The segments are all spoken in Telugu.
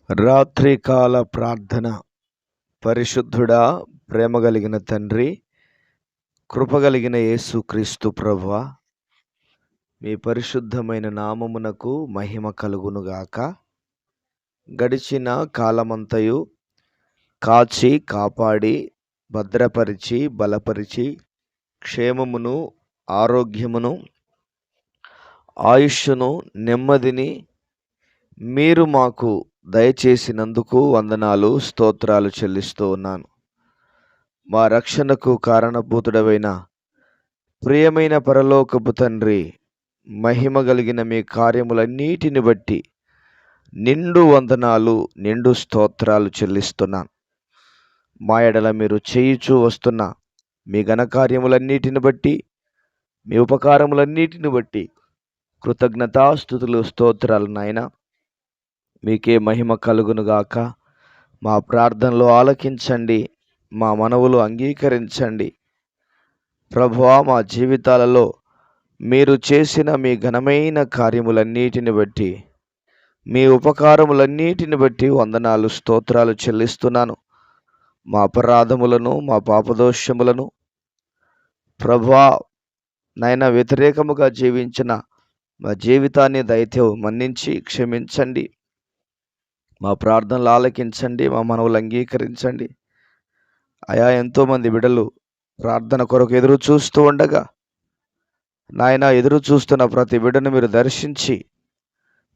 రాత్రికాల ప్రార్థన. పరిశుద్ధుడా, ప్రేమ కలిగిన తండ్రి, కృపగలిగిన యేసు క్రీస్తు ప్రభువా, మీ పరిశుద్ధమైన నామమునకు మహిమ కలుగునుగాక. గడిచిన కాలమంతయు కాచి కాపాడి భద్రపరిచి బలపరిచి క్షేమమును ఆరోగ్యమును ఆయుష్ను నెమ్మదిని మీరు మాకు దయచేసినందుకు వందనాలు, స్తోత్రాలు చెల్లిస్తూ ఉన్నాను. మా రక్షణకు కారణభూతుడవైన ప్రియమైన పరలోకపు తండ్రి, మహిమ కలిగిన మీ కార్యములన్నిటిని బట్టి నిండు వందనాలు, నిండు స్తోత్రాలు చెల్లిస్తున్నాను. మా ఎడల మీరు చేయుచూ వస్తున్న మీ ఘనకార్యములన్నిటిని బట్టి, మీ ఉపకారములన్నిటిని బట్టి కృతజ్ఞతాస్తుతులు, స్తోత్రాలు నాయన. మీకే మహిమ కలుగునుగాక. మా ప్రార్థనలు ఆలకించండి, మా మనవులు అంగీకరించండి. ప్రభువా, మా జీవితాలలో మీరు చేసిన మీ ఘనమైన కార్యములన్నిటిని బట్టి, మీ ఉపకారములన్నిటిని బట్టి వందనాలు, స్తోత్రాలు చెల్లిస్తున్నాను. మా అపరాధములను, మా పాపదోషములను ప్రభువా నాయన వ్యతిరేకముగా జీవించిన మా జీవితాన్ని దయతో మన్నించి క్షమించండి. మా ప్రార్థనలు ఆలకించండి, మా మనవులు అంగీకరించండి. అయా, ఎంతోమంది బిడ్డలు ప్రార్థన కొరకు ఎదురు చూస్తూ ఉండగా నాయన, ఎదురు చూస్తున్న ప్రతి బిడ్డను మీరు దర్శించి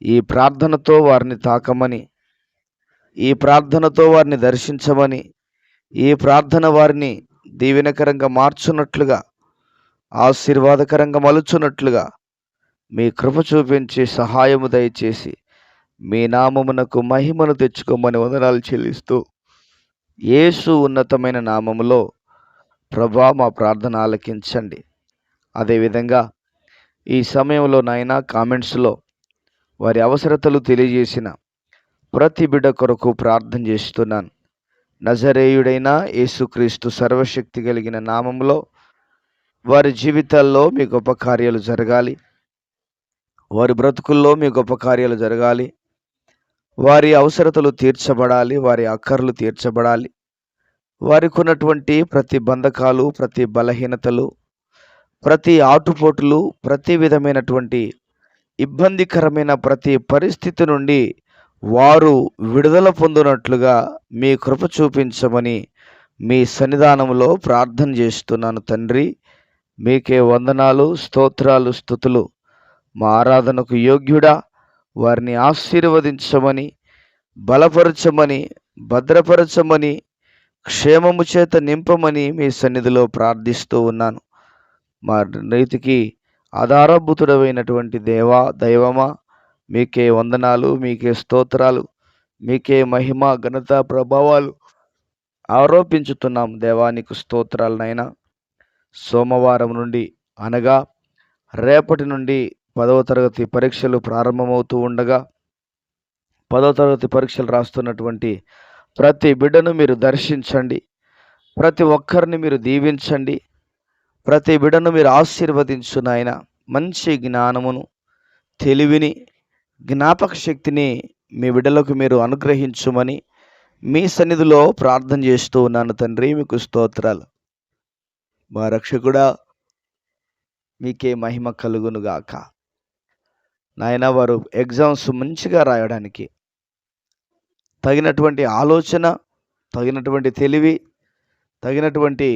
ఈ ప్రార్థనతో వారిని తాకమని, ఈ ప్రార్థనతో వారిని దర్శించమని, ఈ ప్రార్థన వారిని దీవెనకరంగా మార్చున్నట్లుగా, ఆశీర్వాదకరంగా మలుచున్నట్లుగా మీ కృప చూపించి సహాయము దయచేసి మీ నామమునకు మహిమను తెచ్చుకోమని వందనాలు చెల్లిస్తూ, యేసు ఉన్నతమైన నామములో ప్రభా మా ప్రార్థన ఆలకించండి. అదేవిధంగా ఈ సమయంలో నాయన కామెంట్స్లో వారి అవసరతలు తెలియజేసిన ప్రతి బిడ్డ కొరకు ప్రార్థన చేస్తున్నాను. నజరేయుడైన యేసుక్రీస్తు సర్వశక్తి కలిగిన నామములో వారి జీవితాల్లో మీ గొప్ప కార్యాలు జరగాలి, వారి బ్రతుకుల్లో మీ గొప్ప కార్యాలు జరగాలి, వారి అవసరతలు తీర్చబడాలి, వారి అక్కర్లు తీర్చబడాలి. వారికి ఉన్నటువంటి ప్రతి బంధకాలు, ప్రతి బలహీనతలు, ప్రతి ఆటుపోటులు, ప్రతి విధమైనటువంటి ఇబ్బందికరమైన ప్రతి పరిస్థితి నుండి వారు విడుదల పొందినట్లుగా మీ కృప చూపించమని మీ సన్నిధానంలో ప్రార్థన చేస్తున్నాను తండ్రి. మీకే వందనాలు, స్తోత్రాలు, స్తుతులు. మా ఆరాధనకు యోగ్యుడా, వారిని ఆశీర్వదించమని, బలపరచమని, భద్రపరచమని, క్షేమము చేత నింపమని మీ సన్నిధిలో ప్రార్థిస్తూ ఉన్నాను. మా నీతికి ఆధారభూతుడమైనటువంటి దేవా, దైవమా, మీకే వందనాలు, మీకే స్తోత్రాలు, మీకే మహిమ, ఘనత, ప్రభావాలు ఆరోపించుతున్నాం. దేవానికి స్తోత్రాలనైనా. సోమవారం నుండి అనగా రేపటి నుండి 10వ తరగతి పరీక్షలు ప్రారంభమవుతూ ఉండగా 10వ తరగతి పరీక్షలు రాస్తున్నటువంటి ప్రతి బిడ్డను మీరు దర్శించండి, ప్రతి ఒక్కరిని మీరు దీవించండి, ప్రతి బిడ్డను మీరు ఆశీర్వదించు నాయన. మంచి జ్ఞానమును, తెలివిని, జ్ఞాపక శక్తిని మీ బిడ్డలకు మీరు అనుగ్రహించుమని మీ సన్నిధిలో ప్రార్థన చేస్తూ ఉన్నాను తండ్రి. మీకు స్తోత్రాలు. మా రక్షకుడా, మీకే మహిమ కలుగునుగాక. నాయన, వారు ఎగ్జామ్స్ మంచిగా రాయడానికి తగినటువంటి ఆలోచన, తగినటువంటి తెలివి, తగినటువంటి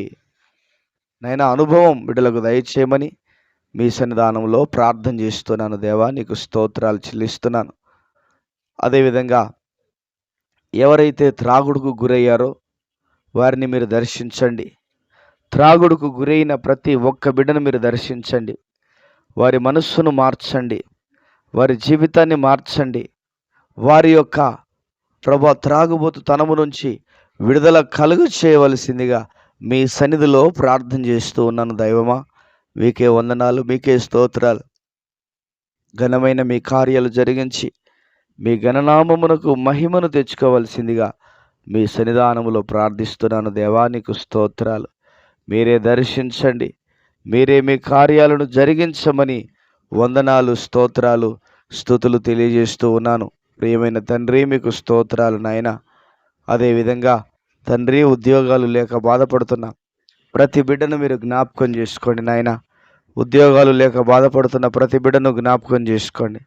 నాయన అనుభవం బిడ్డలకు దయచేయమని మీ సన్నిధానంలో ప్రార్థన చేస్తున్నాను. దేవా, నీకు స్తోత్రాలు చెల్లిస్తున్నాను. అదేవిధంగా ఎవరైతే త్రాగుడుకు గురయ్యారో వారిని మీరు దర్శించండి. త్రాగుడుకు గురైన ప్రతి ఒక్క బిడ్డను మీరు దర్శించండి. వారి మనస్సును మార్చండి, వారి జీవితాన్ని మార్చండి. వారి యొక్క త్రాగుబోతు తనము నుంచి విడుదల కలుగు చేయవలసిందిగా మీ సన్నిధిలో ప్రార్థన చేస్తూ ఉన్నాను. దైవమా, మీకే వందనాలు, మీకే స్తోత్రాలు. ఘనమైన మీ కార్యాలు జరిగించి మీ ఘననామమునకు మహిమను తెచ్చుకోవలసిందిగా మీ సన్నిధానములో ప్రార్థిస్తున్నాను. దేవానికి స్తోత్రాలు. మీరే దర్శించండి, మీరే మీ కార్యాలను జరిగించమని వందనాలు, స్తోత్రాలు, స్తుతులు తెలియజేస్తూ ఉన్నాను. ప్రియమైన తండ్రి, మీకు స్తోత్రాలు నాయన. అదేవిధంగా తండ్రి, ఉద్యోగాలు లేక బాధపడుతున్న ప్రతి బిడ్డను మీరు జ్ఞాపకం చేసుకోండి నాయన. ఉద్యోగాలు లేక బాధపడుతున్న ప్రతి బిడ్డను జ్ఞాపకం చేసుకోండి.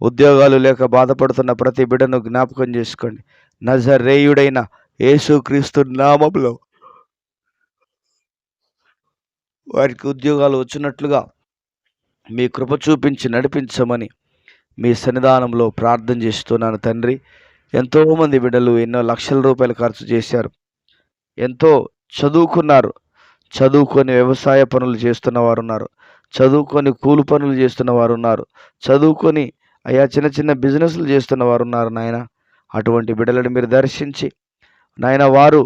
ఉద్యోగాలు లేక బాధపడుతున్న ప్రతి బిడ్డను జ్ఞాపకం చేసుకోండి. నజరేయుడైన యేసుక్రీస్తు నామములో వారికి ఉద్యోగాలు వచ్చినట్లుగా మీ కృప చూపించి నడిపించమని మీ సన్నిధానంలో ప్రార్థన చేస్తున్నాను తండ్రి. ఎంతోమంది బిడ్డలు ఎన్నో లక్షల రూపాయలు ఖర్చు చేశారు, ఎంతో చదువుకున్నారు, చదువుకొని వ్యవసాయ పనులు చేస్తున్న వారు ఉన్నారు, చదువుకొని కూలి పనులు చేస్తున్న వారు ఉన్నారు, చదువుకొని అయా చిన్న చిన్న బిజినెస్లు చేస్తున్న వారు ఉన్నారు నాయన. అటువంటి బిడ్డలను మీరు దర్శించి నాయన, వారు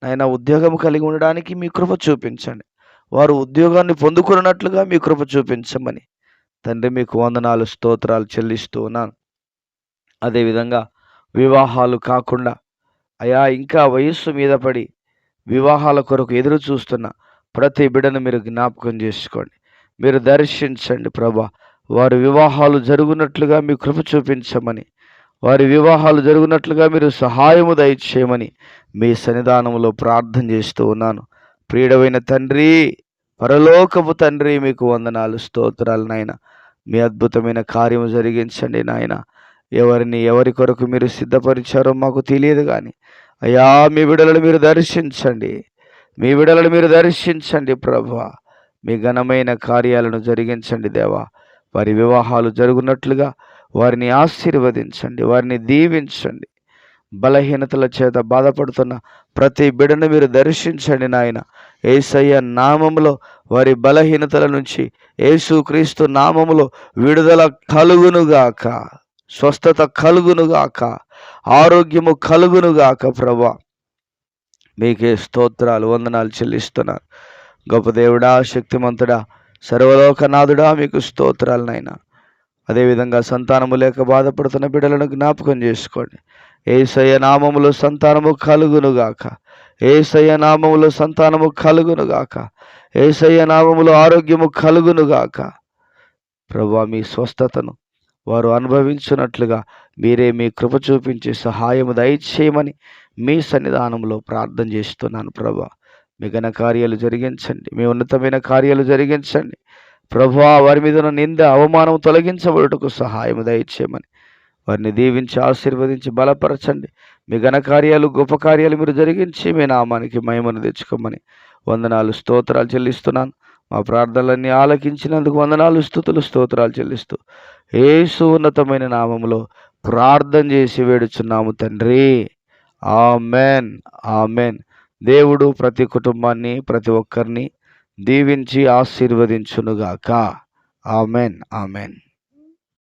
నాయన ఉద్యోగం కలిగి ఉండడానికి మీ కృప చూపించండి. వారు ఉద్యోగాన్ని పొందుకున్నట్లుగా మీ కృప చూపించమని తండ్రి మీకు వందనాలు, స్తోత్రాలు చెల్లిస్తూ ఉన్నాను. అదేవిధంగా వివాహాలు కాకుండా అయా ఇంకా వయస్సు మీద పడి వివాహాల కొరకు ఎదురు చూస్తున్న ప్రతి బిడ్డను మీరు జ్ఞాపకం చేసుకోండి, మీరు దర్శించండి ప్రభా. వారి వివాహాలు జరుగునట్లుగా మీ కృప చూపించమని, వారి వివాహాలు జరుగునట్లుగా మీరు సహాయము దయచేయమని మీ సన్నిధానంలో ప్రార్థన చేస్తూ ఉన్నాను. ప్రియుడమైన తండ్రి, పరలోకపు తండ్రి, మీకు వందనాలు, స్తోత్రాలు నాయన. మీ అద్భుతమైన కార్యము జరిగించండి నాయన. ఎవరి కొరకు మీరు సిద్ధపరిచారో మాకు తెలియదు కానీ అయ్యా, మీ బిడ్డలను మీరు దర్శించండి, మీ బిడ్డలను మీరు దర్శించండి ప్రభువా. మీ ఘనమైన కార్యాలను జరిగించండి దేవా. వారి వివాహాలు జరుగునట్లుగా వారిని ఆశీర్వదించండి, వారిని దీవించండి. బలహీనతల చేత బాధపడుతున్న ప్రతి బిడ్డను మీరు దర్శించండి నాయన. యేసయ్య నామములో వారి బలహీనతల నుంచి యేసుక్రీస్తు నామములో విడుదల కలుగునుగాక, స్వస్థత కలుగునుగాక, ఆరోగ్యము కలుగునుగాక. ప్రభా, మీకే స్తోత్రాలు, వందనాలు చెల్లిస్తున్నాను. గొప్ప దేవుడా, శక్తిమంతుడా, సర్వలోకనాథుడా, మీకు స్తోత్రాలు నాయన. అదేవిధంగా సంతానము లేక బాధపడుతున్న బిడ్డలను జ్ఞాపకం చేసుకోండి. యేసయ్య నామములో సంతానము కలుగునుగాక, యేసయ్య నామములో సంతానము కలుగునుగాక, యేసయ్య నామములో ఆరోగ్యము కలుగునుగాక. ప్రభువా, మీ స్వస్థతను వారు అనుభవించున్నట్లుగా మీరే మీ కృప చూపించి సహాయము దయచేయమని మీ సన్నిధానంలో ప్రార్థన చేస్తున్నాను. ప్రభువా, మీ ఘన కార్యాలు జరిగించండి, మీ ఉన్నతమైన కార్యాలు జరిగించండి. ప్రభువా, వారి మీద ఉన్న నింద అవమానం తొలగించబడుటకు సహాయము దయచేయమని వారిని దీవించి ఆశీర్వదించి బలపరచండి. మీ ఘనకార్యాలు, గొప్ప కార్యాలు మీరు జరిగించి మీ నామానికి మహిమను తెచ్చుకోమని వందనాలు, స్తోత్రాలు చెల్లిస్తున్నాను. మా ప్రార్థనలన్నీ ఆలకించినందుకు వందనాలు, స్తుతులు, స్తోత్రాలు చెల్లిస్తూ యేసు ఉన్నతమైన నామములో ప్రార్థన చేసి వేడుచున్నాము తండ్రి. Amen, amen. దేవుడు ప్రతి కుటుంబాన్ని, ప్రతి ఒక్కరిని దీవించి ఆశీర్వదించునుగాక. Amen, amen.